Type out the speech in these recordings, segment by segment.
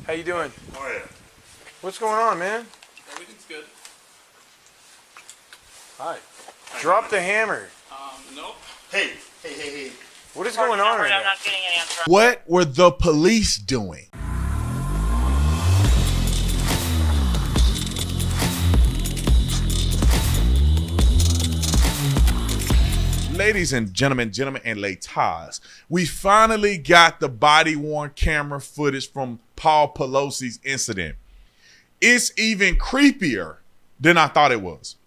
How you doing? Oh yeah. What's going on, man? Everything's good. Hi. Drop the hammer. Nope. Hey. What is going on right now? I'm not getting an answer. What were the police doing? Ladies and gentlemen and ladies, we finally got the body-worn camera footage from Paul Pelosi's incident. It's even creepier than I thought it was.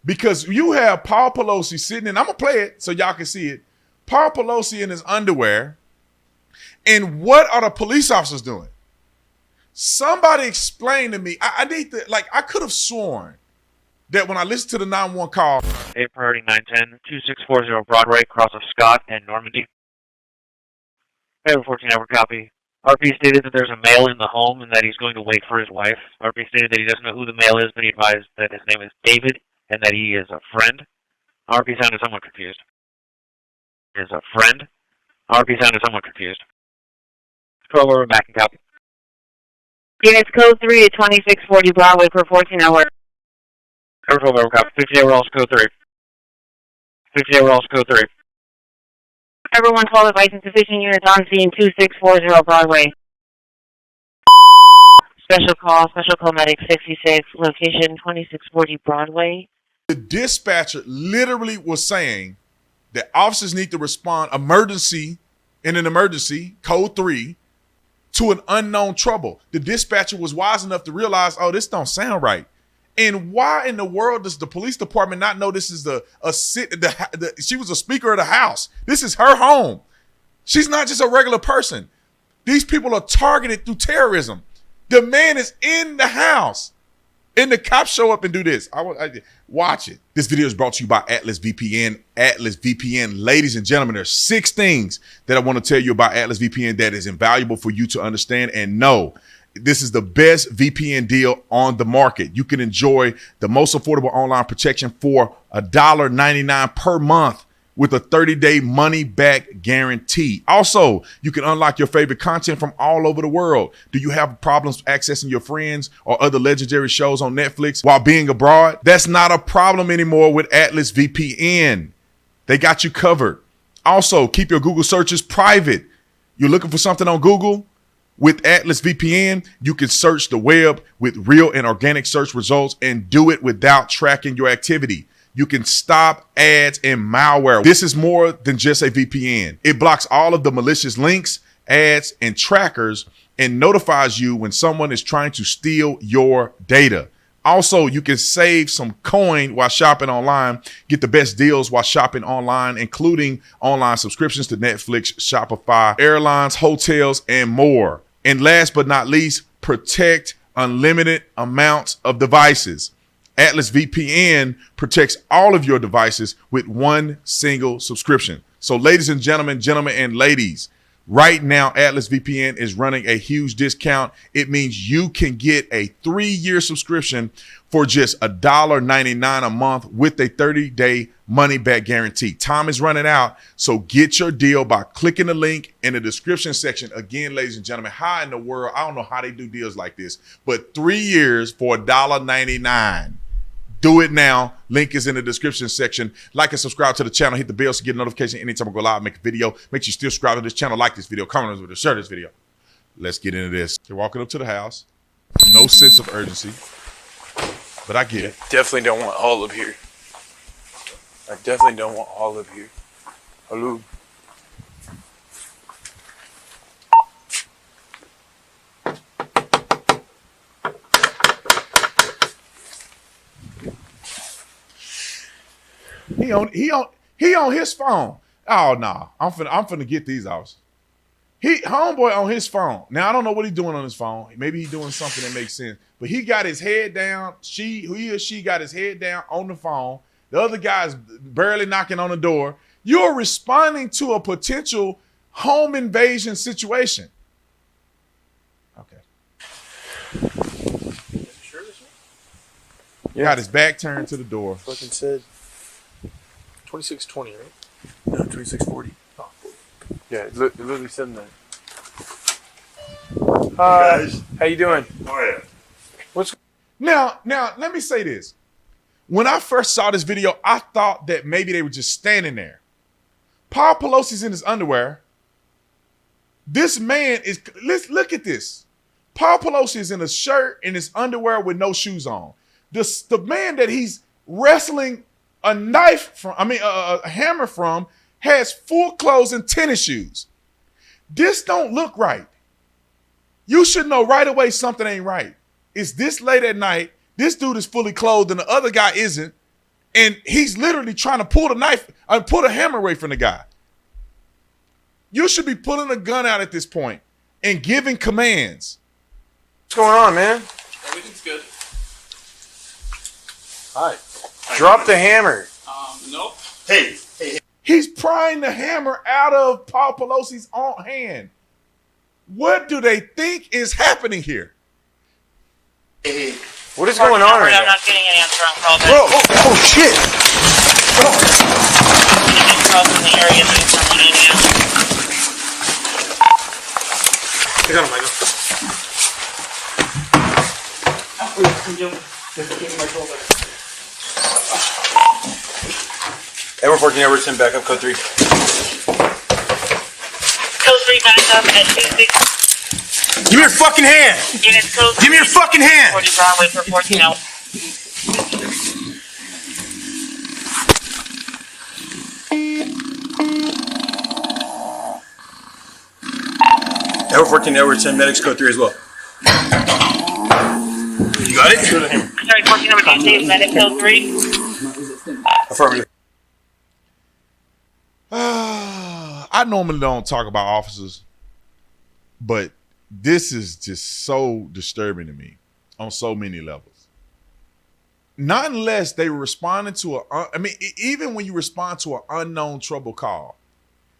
Because you have Paul Pelosi sitting in, I'm going to play it so y'all can see it. Paul Pelosi in his underwear. And what are the police officers doing? Somebody explain to me. I could have sworn that when I listened to the 911 call. A priority 910, 2640 Broadway, cross of Scott and Normandy. Over 14-hour copy. RP stated that there's a male in the home and that he's going to wait for his wife. RP stated that he doesn't know who the male is, but he advised that his name is David and that he is a friend. RP sounded somewhat confused. Is a friend. RP sounded somewhat confused. 12 over back and copy. Units code 3 to 2640 Broadway per 14-hour. Over 12 over copy. 58 rolls code 3. 58 rolls code 3. Everyone 12 advice insufficient units on scene 2640 Broadway. Special call medic 66, location 2640 Broadway. The dispatcher literally was saying that officers need to respond in an emergency, code 3, to an unknown trouble. The dispatcher was wise enough to realize, oh, this don't sound right. And why in the world does the police department not know this is she was a speaker of the house. This is her home. She's not just a regular person. These people are targeted through terrorism. The man is in the house. And the cops show up and do this. Watch it. This video is brought to you by Atlas VPN. Atlas VPN. Ladies and gentlemen, there's 6 things that I want to tell you about Atlas VPN that is invaluable for you to understand and know. This is the best VPN deal on the market. You can enjoy the most affordable online protection for $1.99 per month with a 30-day money-back guarantee. Also, you can unlock your favorite content from all over the world. Do you have problems accessing your friends or other legendary shows on Netflix while being abroad? That's not a problem anymore with Atlas VPN. They got you covered. Also, keep your Google searches private. You're looking for something on Google? With Atlas VPN, you can search the web with real and organic search results and do it without tracking your activity. You can stop ads and malware. This is more than just a VPN. It blocks all of the malicious links, ads, and trackers and notifies you when someone is trying to steal your data. Also, you can save some coin while shopping online, get the best deals while shopping online, including online subscriptions to Netflix, Shopify, airlines, hotels, and more. And last but not least, protect unlimited amounts of devices. Atlas VPN protects all of your devices with one single subscription. So ladies and gentlemen and ladies, right now, Atlas VPN is running a huge discount. It means you can get a 3-year subscription for just $1.99 a month with a 30-day money-back guarantee. Time is running out, so get your deal by clicking the link in the description section. Again, ladies and gentlemen, how in the world, I don't know how they do deals like this, but 3 years for $1.99. Do it now. Link is in the description section. Like and subscribe to the channel. Hit the bell to get a notification anytime I go live, make a video. Make sure you still subscribe to this channel, like this video, comment on this, share this video. Let's get into this. You're walking up to the house. No sense of urgency. But I get it. Definitely don't want Olive here. I definitely don't want Olive here. Hello. He on his phone. Oh no, I'm finna get these officers. Homeboy on his phone. Now I don't know what he's doing on his phone. Maybe he's doing something that makes sense. But he got his head down. He or she got his head down on the phone. The other guy's barely knocking on the door. You're responding to a potential home invasion situation. Okay. Sure this one? Yeah. Got his back turned to the door. Fucking said 2620, right? No, 2640. Oh. Yeah, it literally said that. guys. How you doing? Oh yeah. What's Now, let me say this. When I first saw this video, I thought that maybe they were just standing there. Paul Pelosi's in his underwear. This man is, let's look at this. Paul Pelosi is in a shirt and his underwear with no shoes on. The man that he's wrestling a hammer from has full clothes and tennis shoes. This don't look right. You should know right away something ain't right. It's this late at night. This dude is fully clothed and the other guy isn't. And he's literally trying to pull a hammer away from the guy. You should be pulling a gun out at this point and giving commands. What's going on, man? Everything's good. Hi. Drop the hammer. Nope. Hey. He's prying the hammer out of Paul Pelosi's own hand. What do they think is happening here? What is going on right I'm now? not getting an answer on call back. Bro, oh shit. Calls in the area that someone in here. I got him, Michael. Edward 14, Edward 10, back up, code 3. Code 3 back up at 26 Give me your fucking hand! units. Code Give me your fucking hand! 40 Broadway for 14 hours. Edward 14, Edward 10, medics, code 3 as well. You got it? Sorry, 14 number 2, medic code 3. Affirmative. I normally don't talk about officers, but this is just so disturbing to me on so many levels. Not unless they were responding to even when you respond to an unknown trouble call,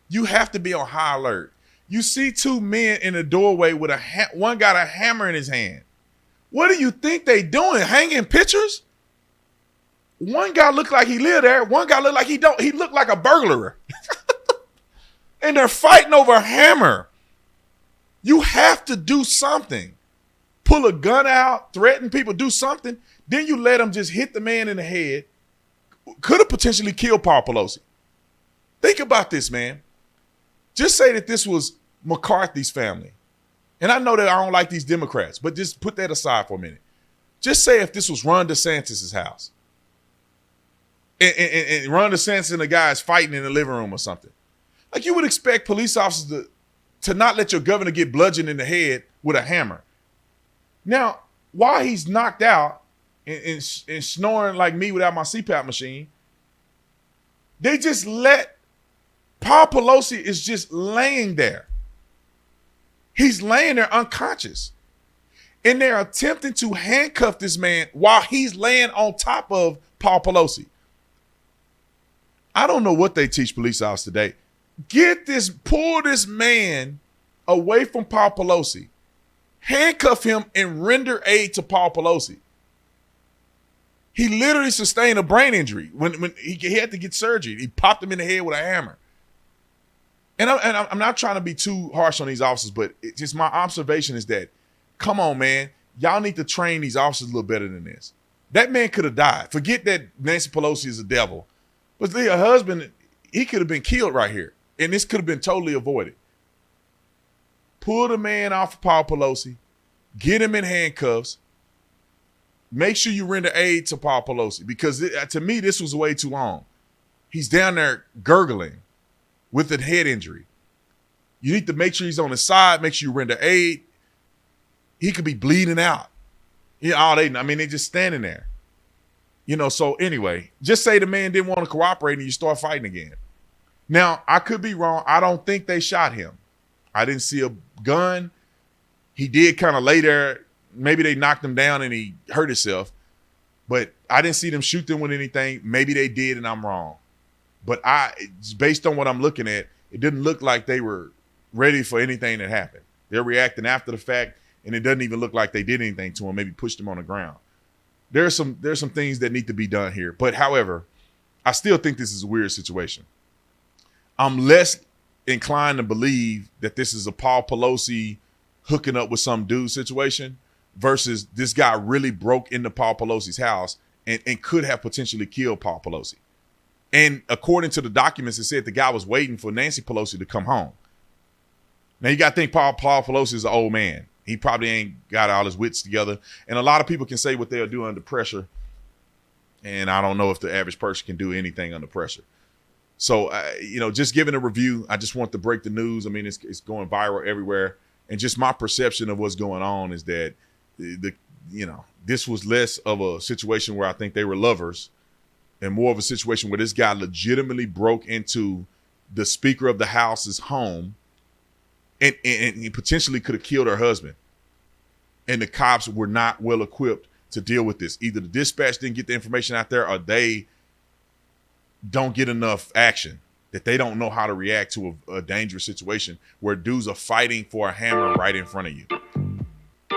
you have to be on high alert. You see two men in a doorway with one got a hammer in his hand. What do you think they doing? Hanging pictures? One guy looked like he lived there. One guy looked like he don't. He looked like a burglar. And they're fighting over a hammer. You have to do something. Pull a gun out, threaten people, do something. Then you let them just hit the man in the head. Could have potentially killed Paul Pelosi. Think about this, man. Just say that this was McCarthy's family. And I know that I don't like these Democrats, but just put that aside for a minute. Just say if this was Ron DeSantis' house. And Ron DeSantis and the guys fighting in the living room or something. Like you would expect police officers to not let your governor get bludgeoned in the head with a hammer. Now, while he's knocked out and snoring like me without my CPAP machine, they just let Paul Pelosi is just laying there. He's laying there unconscious. And they're attempting to handcuff this man while he's laying on top of Paul Pelosi. I don't know what they teach police officers today. Pull this man away from Paul Pelosi, handcuff him and render aid to Paul Pelosi. He literally sustained a brain injury when he had to get surgery. He popped him in the head with a hammer. And I'm not trying to be too harsh on these officers, but it's just my observation is that, come on, man, y'all need to train these officers a little better than this. That man could have died. Forget that Nancy Pelosi is a devil. But her husband, he could have been killed right here. And this could have been totally avoided. Pull the man off of Paul Pelosi. Get him in handcuffs. Make sure you render aid to Paul Pelosi. Because to me, this was way too long. He's down there gurgling with a head injury. You need to make sure he's on his side. Make sure you render aid. He could be bleeding out. They're just standing there. So anyway, just say the man didn't want to cooperate and you start fighting again. Now, I could be wrong. I don't think they shot him. I didn't see a gun. He did kind of lay there. Maybe they knocked him down and he hurt himself. But I didn't see them shoot them with anything. Maybe they did and I'm wrong. But based on what I'm looking at, it didn't look like they were ready for anything that happened. They're reacting after the fact, and it doesn't even look like they did anything to him, maybe pushed him on the ground. There's some things that need to be done here. But however, I still think this is a weird situation. I'm less inclined to believe that this is a Paul Pelosi hooking up with some dude situation versus this guy really broke into Paul Pelosi's house and could have potentially killed Paul Pelosi. And according to the documents, it said the guy was waiting for Nancy Pelosi to come home. Now, you got to think Paul Pelosi is an old man. He probably ain't got all his wits together. And a lot of people can say what they'll do under pressure. And I don't know if the average person can do anything under pressure. So, just giving a review, I just want to break the news. I mean, it's going viral everywhere. And just my perception of what's going on is that, this was less of a situation where I think they were lovers and more of a situation where this guy legitimately broke into the Speaker of the House's home and he potentially could have killed her husband. And the cops were not well equipped to deal with this. Either the dispatch didn't get the information out there or they don't get enough action, that they don't know how to react to a dangerous situation where dudes are fighting for a hammer right in front of you.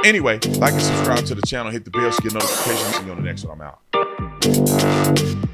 Anyway, like and subscribe to the channel, hit the bell so you get notifications. See you on the next one. I'm out.